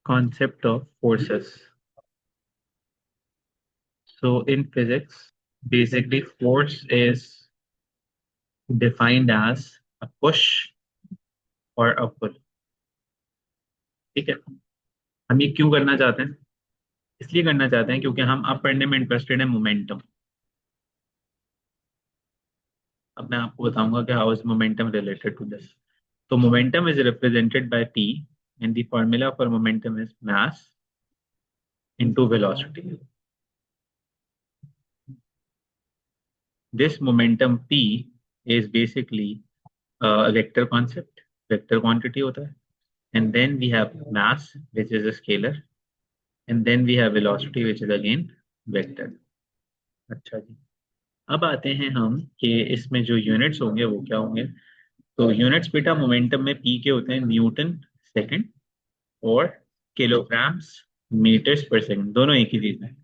concept of forces. So in physics, basically force is defined as a push or a pull. ठीक है, हम ये क्यों करना चाहते हैं? इसलिए करना चाहते हैं क्योंकि हम अब पढ़ने में इंटरेस्टेड है मोमेंटम. अब मैं आपको बताऊंगा कि how is momentum related to this. तो momentum is represented by p and the formula for momentum is mass into velocity. This momentum p is basically a vector concept, vector quantity होता है. And then we have mass, which is a scalar. And then we have velocity, which is again vector. अच्छा जी. अब आते हैं हम कि इसमें जो यूनिट्स होंगे वो क्या होंगे. तो यूनिट्स बेटा मोमेंटम में पी के होते हैं न्यूटन सेकंड और किलोग्राम्स मीटर्स पर सेकंड, दोनों एक ही चीज है.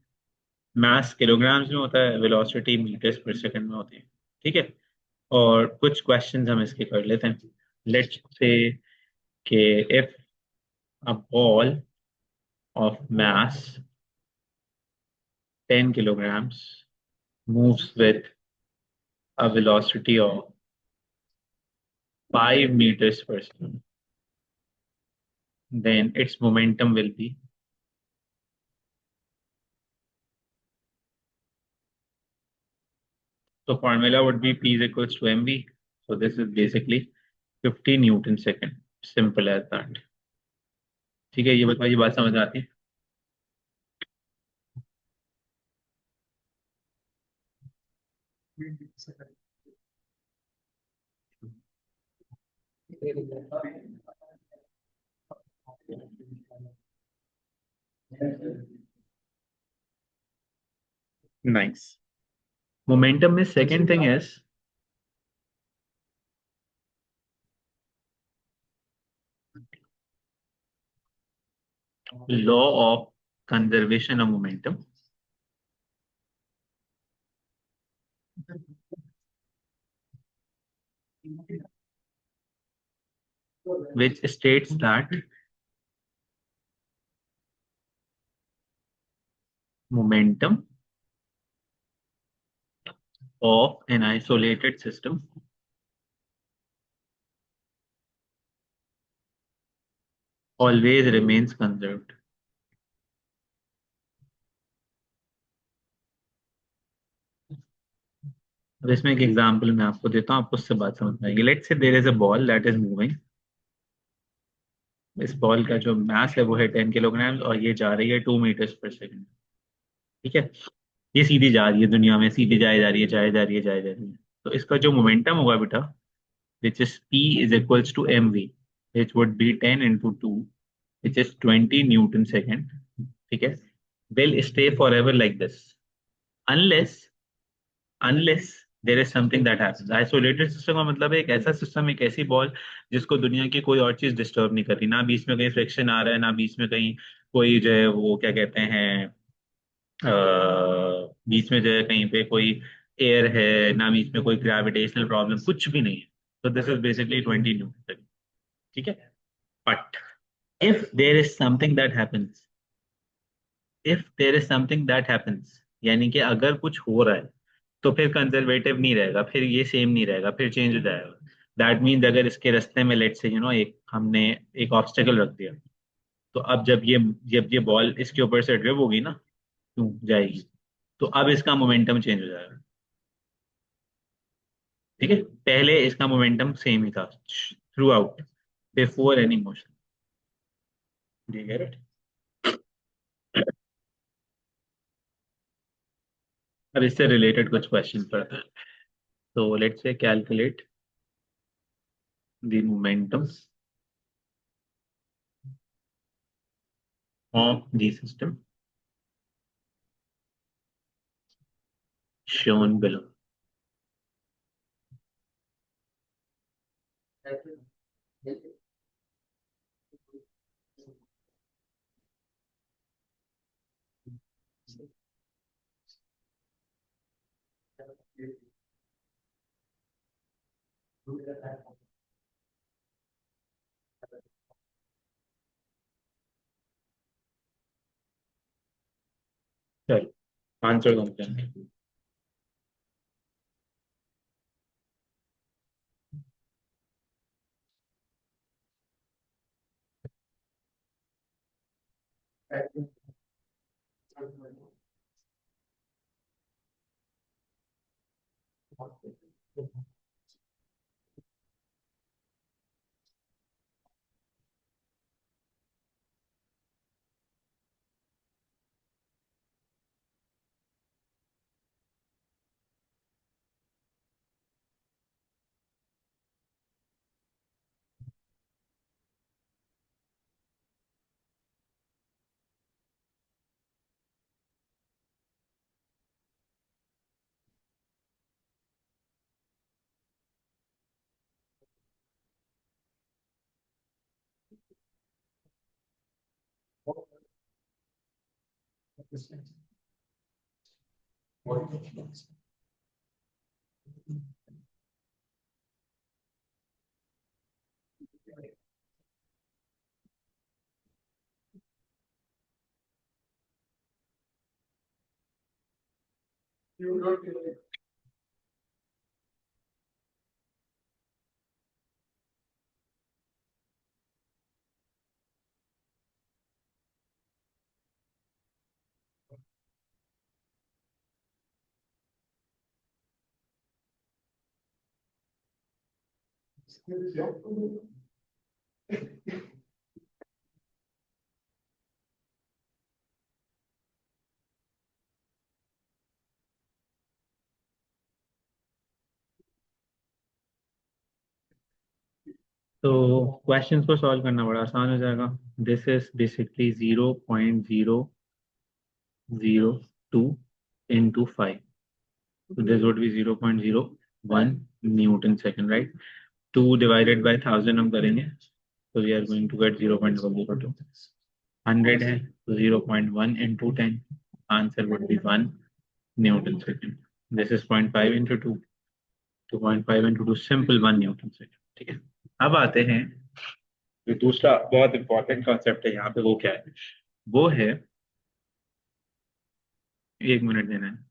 मास किलोग्राम्स में होता है, वेलोसिटी मीटर्स पर सेकंड में होती है. ठीक है. और कुछ क्वेश्चंस हम इसके कर लेते हैं. लेट्स से कि if a ball of mass 10 kilograms moves with a velocity of 5 meters per second, then its momentum will be. So formula would be P is equals to mv. So this is basically 50 Newton second. Simple as that. ठीक है, ये बताइए, बात समझ आती है? Nice. Momentum में second thing is law of conservation of momentum, which states that momentum of an isolated system always remains conserved. अब इसमें एक एग्जांपल मैं आपको देता हूँ, आपको उससे बात समझ में आएगी. Let's say there is a ball that is moving. इस बॉल का जो मास है वो है 10 kilograms और ये जा रही है 2 meters per second. ठीक है. ये सीधी जा रही है, दुनिया में सीधी जाए जा रही है, जाए जा रही है, जाए जा रही है. तो इसका जो मोमेंटम होगा बेटा, which is p is equals to mv, which would be 10 into 2, which is 20 Newton second. ठीक है. Will stay forever like this unless there is something that happens. Isolated system का मतलब है एक ऐसा सिस्टम, एक ऐसी बॉल जिसको दुनिया की कोई और चीज डिस्टर्ब नहीं कर रही. ना बीच में कहीं फ्रिक्शन आ रहा है, ना बीच में कहीं कोई जो है वो क्या कहते हैं, बीच में जो है कहीं पे कोई एयर है, ना बीच में कोई ग्रेविटेशनल प्रॉब्लम, कुछ भी नहीं है. तो दिस इज बेसिकली 20 Newton. ठीक है. But if there is something that happens, if there is something that happens, यानी कि अगर कुछ हो रहा है तो फिर कंजर्वेटिव नहीं रहेगा, फिर ये सेम नहीं रहेगा, फिर चेंज हो जाएगा. दैट मीन्स अगर इसके रास्ते में लेट से एक हमने एक ऑब्स्टेकल रख दिया, तो अब जब ये बॉल इसके ऊपर से ड्रिव होगी ना, क्यों जाएगी, तो अब इसका मोमेंटम चेंज हो जाएगा. ठीक है. पहले इसका मोमेंटम सेम ही था through out, before any motion. ठीक है. अब इससे रिलेटेड कुछ क्वेश्चन पढ़ते हैं. तो let's say calculate the momentum of the system shown below. Answer complain. तो क्वेश्चंस को सॉल्व करना बड़ा आसान हो जाएगा। This is basically 0.002 into 5. So this would be 0.01 Newton second, right? 2 divided by 1000 हम करेंगे, so we are going to get 0.102. 100 है, so 0.1 into 10, answer would be 1 Newton second. This is 0.5 into 2, 2.5 into 2, simple 1 Newton second. ठीक है, अब आते हैं जो दूसरा बहुत इंपॉर्टेंट कॉन्सेप्ट है यहाँ पे, वो क्या है? वो है, 1 मिनट देना है।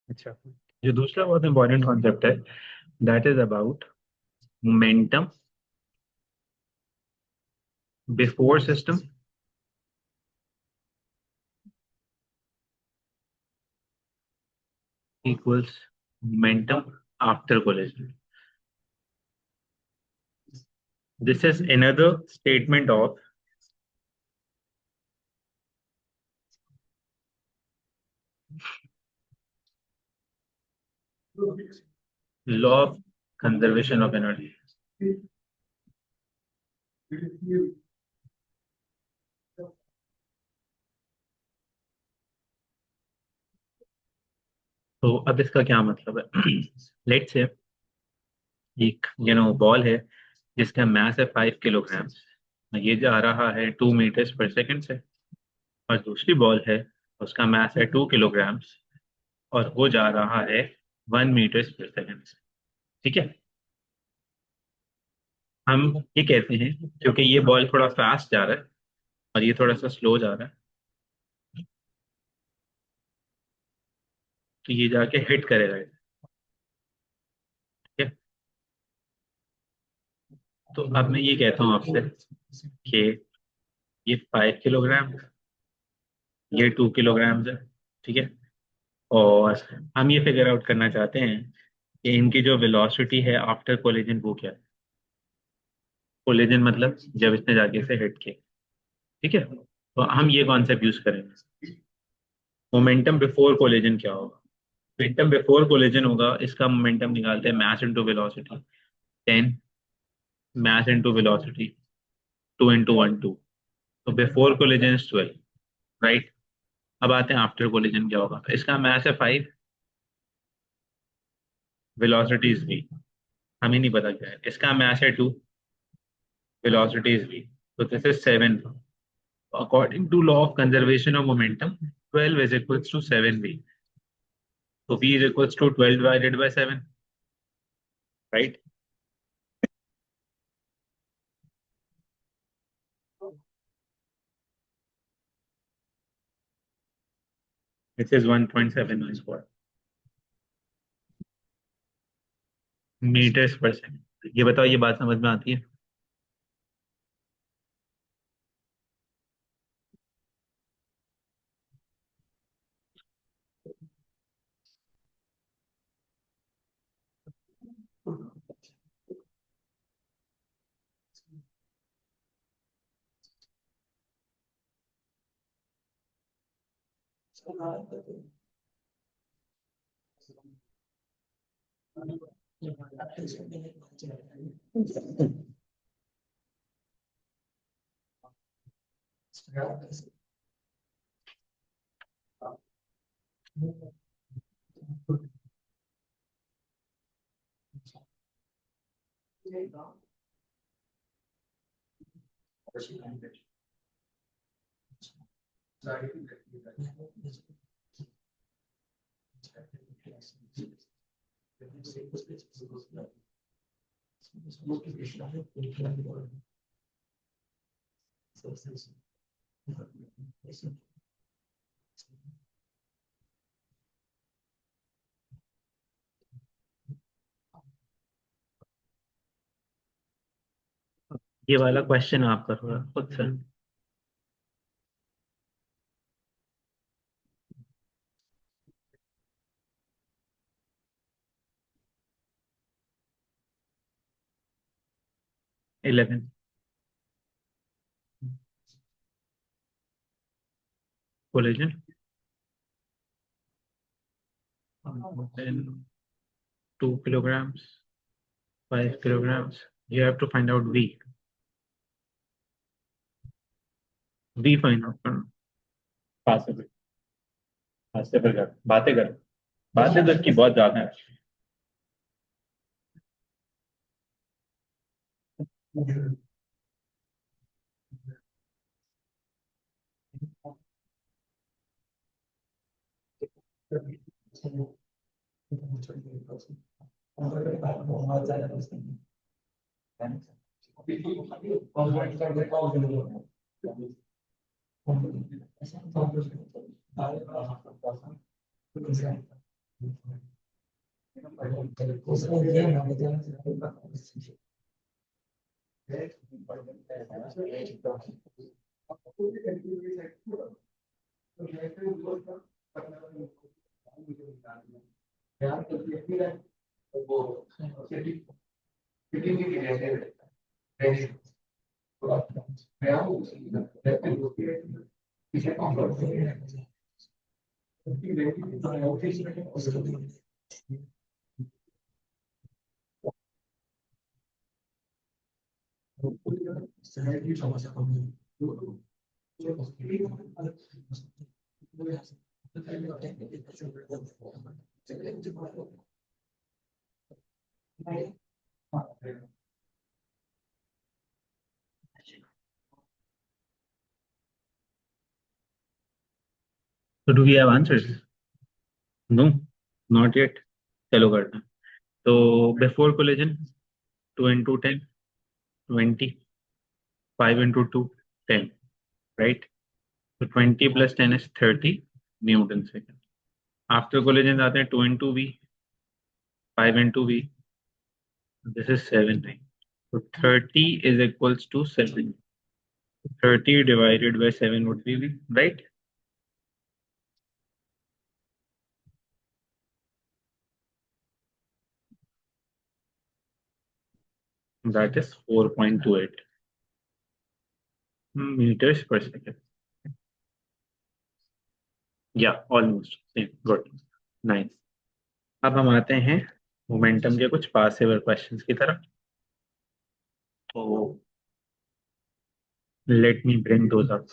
अच्छा, जो दूसरा बहुत इंपॉर्टेंट कॉन्सेप्ट है, that is about momentum before system equals momentum after collision. This is another statement of law of conservation of energy. तो अब इसका क्या मतलब है? लेट्स से एक बॉल है जिसका मास है 5 किलोग्राम, ये जा रहा है 2 मीटर्स पर सेकंड से, और दूसरी बॉल है, उसका मास है 2 किलोग्राम, और वो जा रहा है 1 मीटर्स पर सेकंड से। ठीक है, हम ये कहते हैं क्योंकि ये बॉल थोड़ा फास्ट जा रहा है और ये थोड़ा सा स्लो जा रहा है, तो ये जाके हिट करेगा। ठीक है, तो अब मैं ये कहता हूँ आपसे कि ये 5 किलोग्राम, ये 2 किलोग्राम है। ठीक है, और हम ये फिगर आउट करना चाहते हैं कि इनकी जो वेलोसिटी है आफ्टर कोलिजन वो क्या है। कोलिजन मतलब जब इसने जाके इसे हिट किया। ठीक है, तो हम ये कॉन्सेप्ट यूज करेंगे। मोमेंटम बिफोर कोलिजन क्या होगा? मोमेंटम बिफोर कोलिजन होगा, इसका मोमेंटम निकालते हैं मास इनटू वेलोसिटी। 10 मास इनटू वेलोसिटी, 2 into 1 2। तो बिफोर कोलिजन इज 12, राइट। अब आते हैं आफ्टर कोलिजन क्या होगा। इसका मास है 5, वेलोसिटी इज v। हमें नहीं पता क्या है। इसका मास है 2, वेलोसिटी इज v। तो this is 7। According to law of conservation of momentum, 12 is equals to 7v। तो v is equals to 12 divided by 7, right. This is 1.7 metres per second. ये बताओ, ये बात समझ में आती है? ये वाला क्वेश्चन आप करो खुद से। 11 collision, then 2 kilograms, 5 kilograms. You have to find out v। v find out करना। पास से पास से फिर कर बातें कर। बातें तो इसकी बहुत ज्यादा है। तो do we have answers? No, not yet. चलो करते हैं। तो before collision 2 into 10, 20, 5 into 2, 10, right? So 20 plus 10 is 30 Newton second. After collision आते हैं 2 into v, 5 into v, this is 7, right? So 30 is equals to 7। 30 divided by 7 would be v, right? That is 4.28 meters per second। या almost same, good, nice. अब हम आते हैं momentum के कुछ पास ever questions की तरफ। तो let me bring those up.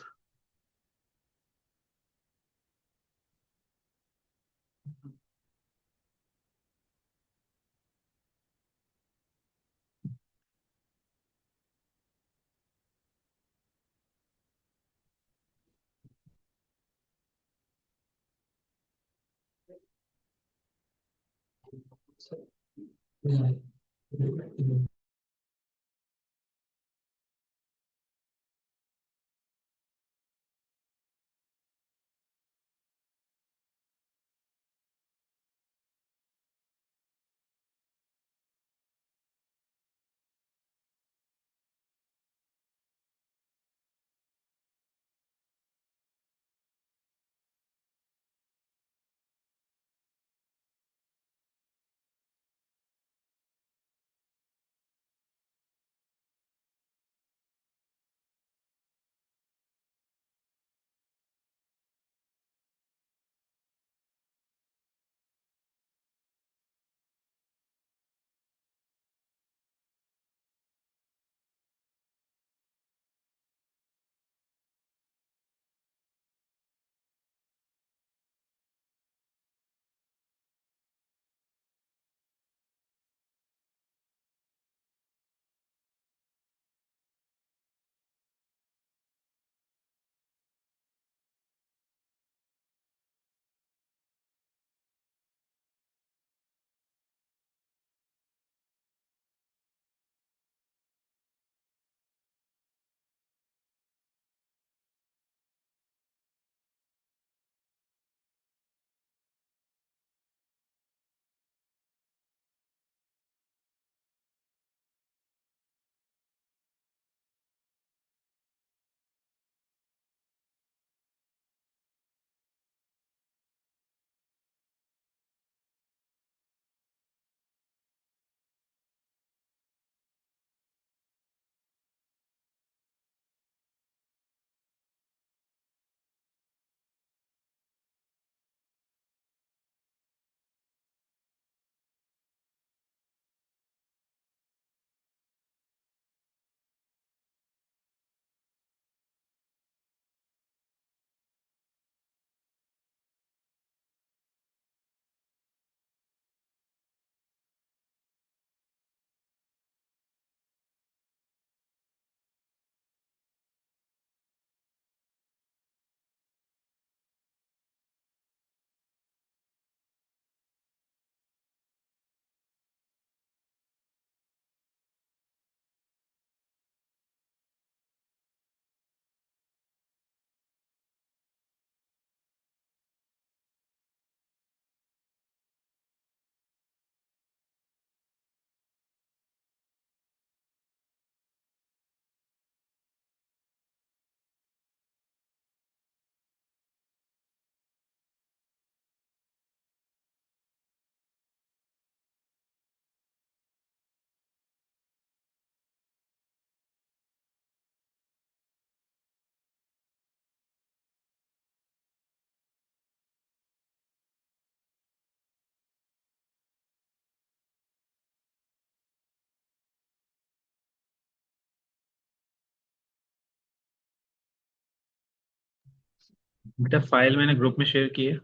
बेटा फाइल मैंने ग्रुप में शेयर की है,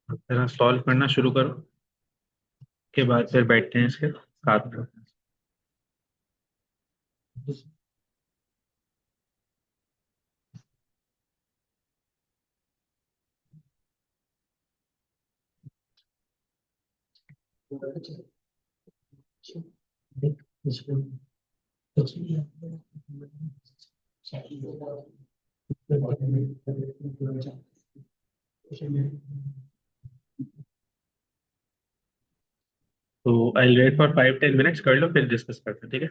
अब जरा सॉल्व करना शुरू करो, के बाद फिर बैठते हैं इसके साथ में। तो आई वेट फॉर 5-10 मिनट्स, कर लो फिर डिस्कस करते हैं, ठीक है।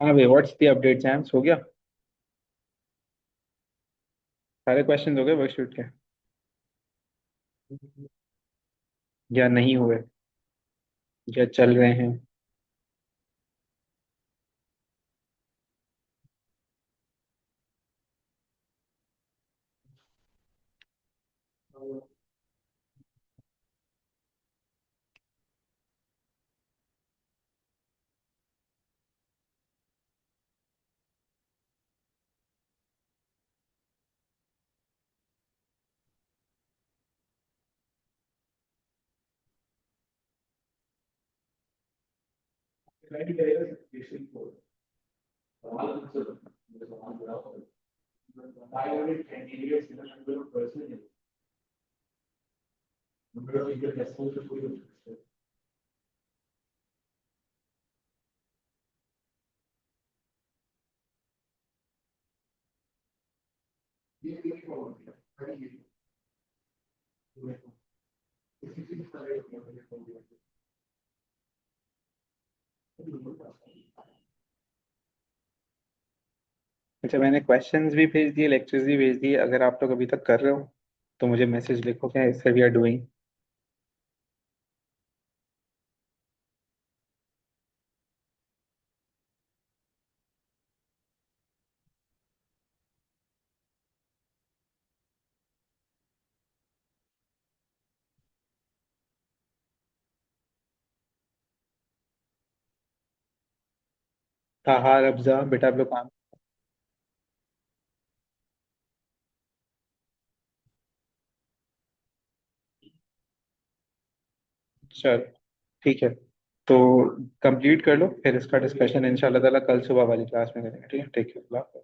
हाँ भाई, व्हाट्स द अपडेट जैम्स, हो गया? सारे क्वेश्चंस हो गए वर्कशीट के या नहीं हुए, या चल रहे हैं? अच्छा, मैंने क्वेश्चंस भी भेज दिए, लेक्चर्स भी भेज दिए। अगर आप लोग अभी तक कर रहे हो तो मुझे मैसेज लिखो, क्या इससे वी आर डूइंग। हाँ हाँ अब्जा, बेटा आप लोग काम। चल ठीक है, तो कंप्लीट कर लो, फिर इसका डिस्कशन इंशाल्लाह ताला कल सुबह वाली क्लास में करेंगे। ठीक है, ठीक है।